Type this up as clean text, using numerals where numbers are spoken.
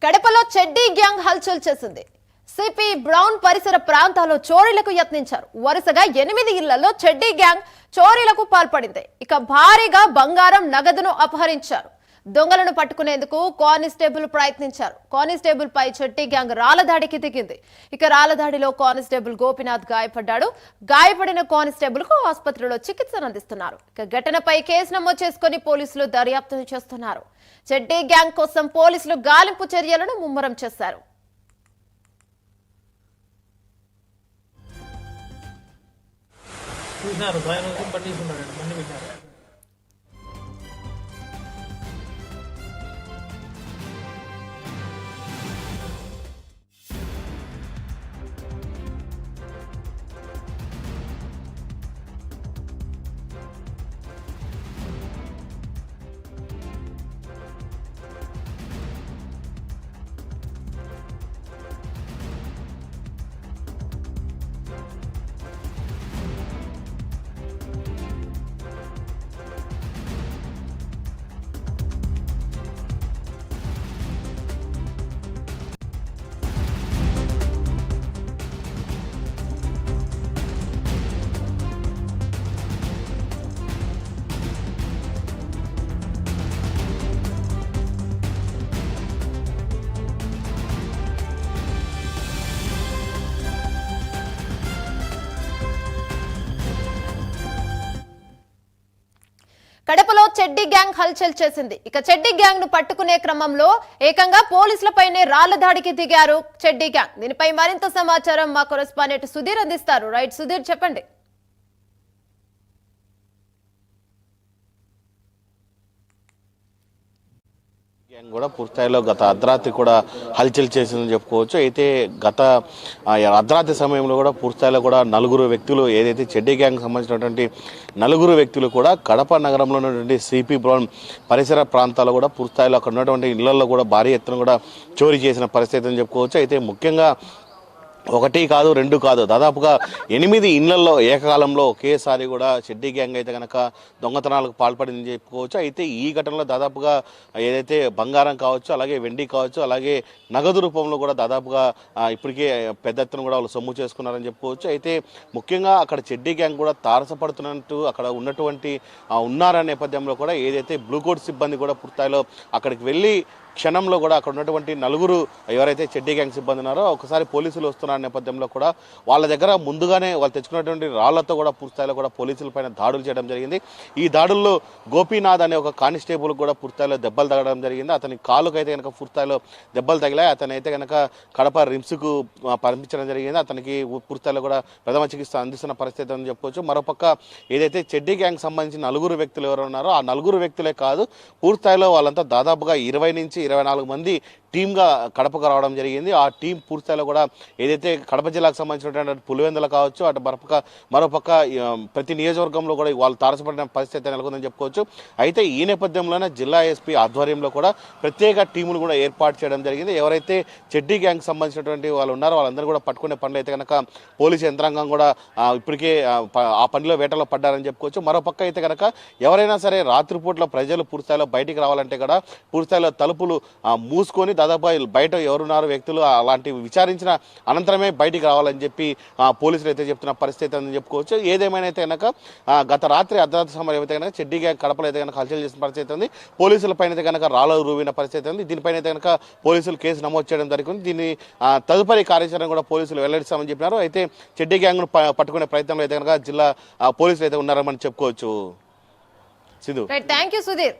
కడపలో చెడ్డీ గ్యాంగ్ హల్చల్ చేసింది. సిపి బ్రౌన్ పరిసర ప్రాంతాల్లో చోరీలకు యత్నించారు. వరుసగా 8 ఇళ్లలో చెడ్డీ గ్యాంగ్ చోరీలకు పాల్పడింది. ఇక భారీగా బంగారం నగదును అపహరించారు. దొంగలను పట్టుకునేందుకు కానిస్టేబుల్ ప్రయత్నించారు. కానిస్టేబుల్ పై చెడ్డీ గ్యాంగ్ రాళ్లదాడికి దిగింది. ఇక రాళ్లదాడిలో కానిస్టేబుల్ గోపినాథ్ గాయపడ్డాడు. గాయపడిన కానిస్టేబుల్ కు ఆసుపత్రిలో చికిత్సను అందిస్తున్నారు. ఇక ఘటనపై కేసు నమోదు చేసుకుని పోలీసులు దర్యాప్తు చేస్తున్నారు. చెడ్డీ గ్యాంగ్ కోసం పోలీసులు గాలింపు చర్యలను ముమ్మరం చేశారు. కడపలో చెడ్డీ గ్యాంగ్ హల్చల్ చేసింది. ఇక చెడ్డీ గ్యాంగ్ ను పట్టుకునే క్రమంలో ఏకంగా పోలీసులపైనే రాళ్ల దాడికి దిగారు చెడ్డీ గ్యాంగ్. దీనిపై మరింత సమాచారం మా కరెస్పాండెంట్ సుధీర్ అందిస్తారు. రైట్ సుధీర్, చెప్పండి. కూడా పూర్తిస్థాయిలో గత అర్ధరాత్రి కూడా హల్చల్ చేసిందని చెప్పుకోవచ్చు. అయితే గత అర్ధరాత్రి సమయంలో కూడా పూర్తిస్థాయిలో కూడా 4 వ్యక్తులు, ఏదైతే చెడ్డీ గ్యాంగ్ సంబంధించినటువంటి 4 వ్యక్తులు కూడా కడప నగరంలో ఉన్నటువంటి సిపి బ్రౌన్ పరిసర ప్రాంతాల్లో కూడా పూర్తిస్థాయిలో అక్కడ ఉన్నటువంటి ఇళ్లలో కూడా భారీ ఎత్తున కూడా చోరీ చేసిన పరిస్థితి అని చెప్పుకోవచ్చు. అయితే ముఖ్యంగా 1 కాదు 2 కాదు, దాదాపుగా 8 ఇళ్లలో ఏకకాలంలో ఒకేసారి కూడా చెడ్డీ గ్యాంగ్ అయితే కనుక దొంగతనాలకు పాల్పడిందని చెప్పుకోవచ్చు. అయితే ఈ ఘటనలో దాదాపుగా ఏదైతే బంగారం కావచ్చు, అలాగే వెండి కావచ్చు, అలాగే నగదు రూపంలో కూడా దాదాపుగా ఇప్పటికే పెద్ద ఎత్తున కూడా వాళ్ళు సొమ్ము చేసుకున్నారని చెప్పుకోవచ్చు. అయితే ముఖ్యంగా అక్కడ చెడ్డీ గ్యాంగ్ కూడా తారసపడుతున్నట్టు అక్కడ ఉన్నటువంటి ఉన్నారనే నేపథ్యంలో కూడా ఏదైతే బ్లూ కోట్ సిబ్బంది కూడా పూర్తిస్థాయిలో అక్కడికి వెళ్ళి క్షణంలో కూడా అక్కడ ఉన్నటువంటి 4 ఎవరైతే చెడ్డీ గ్యాంగ్ సిబ్బంది ఉన్నారో ఒకసారి పోలీసులు వస్తున్న నేపథ్యంలో కూడా వాళ్ళ దగ్గర ముందుగానే వాళ్ళు తెచ్చుకున్నటువంటి రాళ్లతో కూడా పూర్తిస్థాయిలో కూడా పోలీసుల పైన దాడులు చేయడం జరిగింది. ఈ దాడుల్లో గోపీనాథ్ అనే ఒక కానిస్టేబుల్ కూడా పూర్తిస్థాయిలో దెబ్బలు తగలడం జరిగింది. అతని కాలుకు అయితే కనుక పూర్తిస్థాయిలో దెబ్బలు తగిలాయి. అతనైతే కనుక కడప రిమ్స్కు పంపించడం జరిగింది. అతనికి పూర్తిస్థాయిలో కూడా ప్రథమ చికిత్స అందిస్తున్న పరిస్థితి అని చెప్పుకోవచ్చు. మరోపక్క ఏదైతే చెడ్డీ గ్యాంగ్ సంబంధించిన 4 వ్యక్తులు ఎవరు ఉన్నారో ఆ 4 వ్యక్తులే కాదు, పూర్తిస్థాయిలో వాళ్ళంతా దాదాపుగా 20 నుంచి 24 మంది టీమ్గా కడపకు రావడం జరిగింది. ఆ టీం పూర్తిస్థాయిలో కూడా ఏదైతే కడప జిల్లాకు సంబంధించినటువంటి పులివెందులు కావచ్చు, అటు మరోపక్క ప్రతి నియోజకవర్గంలో కూడా వాళ్ళు తారసపడిన పరిస్థితి నెలకొందని చెప్పుకోవచ్చు. అయితే ఈ నేపథ్యంలోనే జిల్లా ఎస్పీ ఆధ్వర్యంలో కూడా ప్రత్యేక టీములు కూడా ఏర్పాటు చేయడం జరిగింది. ఎవరైతే చెడ్డీ గ్యాంగ్ సంబంధించినటువంటి వాళ్ళు ఉన్నారో వాళ్ళందరూ కూడా పట్టుకునే పనులు అయితే కనుక పోలీసు యంత్రాంగం కూడా ఇప్పటికే ఆ పనిలో వేటలో పడ్డారని చెప్పుకోవచ్చు. మరోపక్క అయితే కనుక ఎవరైనా సరే రాత్రిపూట్ల ప్రజలు పూర్తిస్థాయిలో బయటికి రావాలంటే కూడా పూర్తిస్థాయిలో తలుపులు మూసుకొని దాదాపు బయట ఎవరున్నారు వ్యక్తులు అలాంటివి విచారించిన అనంతరమే బయటికి రావాలని చెప్పి పోలీసులు అయితే చెప్తున్న పరిస్థితి అని చెప్పుకోవచ్చు. ఏదేమైనా అయితే కనుక గత రాత్రి అర్ధరాత్రి సమయం అయితే కనుక చెడ్డీ గ్యాంగ్ కడపలో అయితే కనుక హల్చల్ చేసిన పరిస్థితి ఉంది. పోలీసుల పైన అయితే కనుక రాళ్ళు రూవిన పరిస్థితి ఉంది. దీనిపైన అయితే కనుక పోలీసులు కేసు నమోదు చేయడం జరిగింది. దీన్ని తదుపరి కార్యాచరణ కూడా పోలీసులు వెల్లడిస్తామని చెప్పినారు. అయితే చెడ్డీ గ్యాంగ్ను పట్టుకునే ప్రయత్నంలో అయితే కనుక జిల్లా పోలీసులు అయితే ఉన్నారని చెప్పుకోవచ్చు. Sindhu, thank you Sudheer.